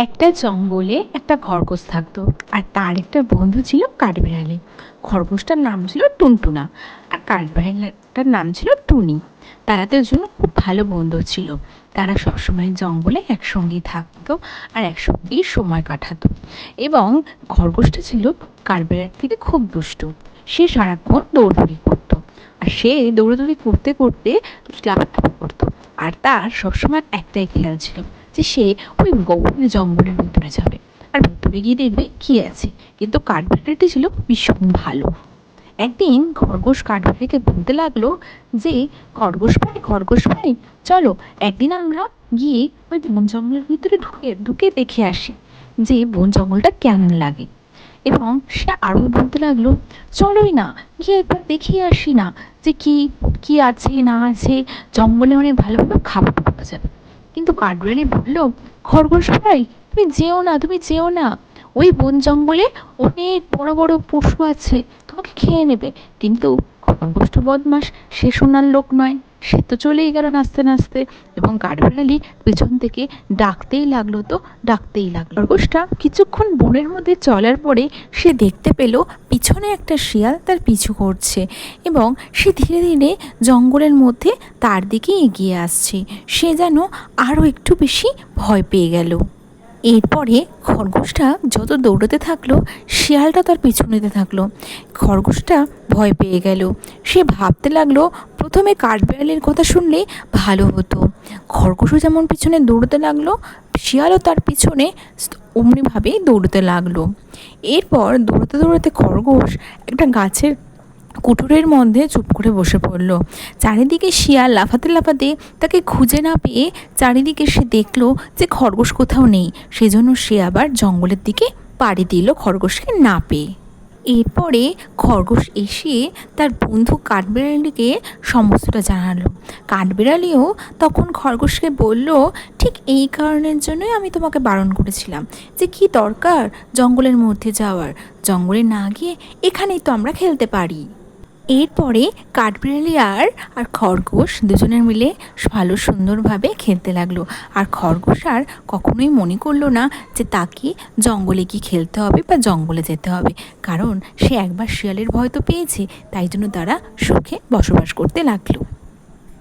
একটা জঙ্গলে একটা খরগোশ থাকতো, আর তার একটা বন্ধু ছিল কাঠবিড়ালি। খরগোশটার নাম ছিল টুনটুনা, আর কাঠবিড়ালিটার নাম ছিল টুনি। তারা দুজন খুব ভালো বন্ধু ছিল। তারা সবসময় জঙ্গলে একসঙ্গেই থাকতো আর একসঙ্গেই সময় কাটাতো। এবং খরগোশটা ছিল কাঠবিড়ালির থেকে খুব দুষ্টু। সে সারাক্ষণ দৌড়দৌড়ি করতো, আর সে দৌড়াদৌড়ি করতে করতে লাফালাফি করতো। আর তার সবসময় একটাই খেয়াল ছিল যে সে ওই গভীর জঙ্গলের ভিতরে যাবে আর ভিতরে গিয়ে দেখবে কি আছে। কিন্তু কাঠবিড়ালিটি ছিল ভীষণ ভালো। একদিন খরগোশ কাঠবিড়ালিকে বলতে লাগলো যে, খরগোশ ভাই, চলো একদিন আমরা গিয়ে ওই বন জঙ্গলের ভিতরে ঢুকে ঢুকে দেখে আসি যে বন জঙ্গলটা কেমন লাগে। এবং সে আরও বলতে লাগলো, চলোই না গিয়ে একবার দেখে আসি না যে কি কি আছে না আছে, জঙ্গলে অনেক ভালো ভালো খাবার পাওয়া যাবে। কিন্তু কাঠবিড়ালি বলল, খরগোশ ভাই, তুমি যেও না, ওই বন জঙ্গলে অনেক বড় বড় পশু আছে, তোমাকে খেয়ে নেবে। কিন্তু খরগোশটা বদমাস, সে শোনার লোক নয়। সে তো চলেই গেল নাচতে নাচতে, এবং কাঠবিড়ালি পেছন থেকে ডাকতেই লাগলো। খরগোশটা কিছুক্ষণ বনের মধ্যে চলার পরে সে দেখতে পেল পিছনে একটা শিয়াল তার পিছু করছে, এবং সে ধীরে ধীরে জঙ্গলের মধ্যে তার দিকে এগিয়ে আসছে। সে যেন আরও একটু বেশি ভয় পেয়ে গেল। এরপরে খরগোশটা যত দৌড়াতে থাকলো, শিয়ালটা তার পিছু নিতে থাকলো। খরগোশটা ভয় পেয়ে গেল। সে ভাবতে লাগলো, প্রথমে কাঠবিড়ালির কথা শুনলে ভালো হতো। খরগোশও যেমন পিছনে দৌড়তে লাগলো, শিয়ালও তার পিছনে অমনিভাবেই দৌড়তে লাগলো। এরপর দৌড়াতে দৌড়াতে খরগোশ একটা গাছের কুঠুরের মধ্যে চুপ করে বসে পড়ল। চারিদিকে শিয়াল লাফাতে লাফাতে তাকে খুঁজে না পেয়ে চারিদিকে সে দেখলো যে খরগোশ কোথাও নেই। সেজন্য সে আবার জঙ্গলের দিকে পাড়ি দিল খরগোশকে না পেয়ে। এরপরে খরগোশ এসে তার বন্ধু কাঠবিড়ালিকে সমস্তটা জানালো। কাঠবিড়ালিও তখন খরগোশকে বলল, ঠিক এই কারণের জন্যই আমি তোমাকে বারণ করেছিলাম যে কি দরকার জঙ্গলের মধ্যে যাওয়ার, জঙ্গলে না গিয়ে এখানেই তো আমরা খেলতে পারি। এরপরে কাঠবিড়ালি আর খরগোশ দুজনের মিলে ভালো সুন্দরভাবে খেলতে লাগলো। আর খরগোশ আর কখনোই মনে করলো না যে তাকে জঙ্গলে গিয়ে খেলতে হবে বা জঙ্গলে যেতে হবে, কারণ সে একবার শিয়ালের ভয় তো পেয়েছে। তাই জন্য তারা সুখে বসবাস করতে লাগলো।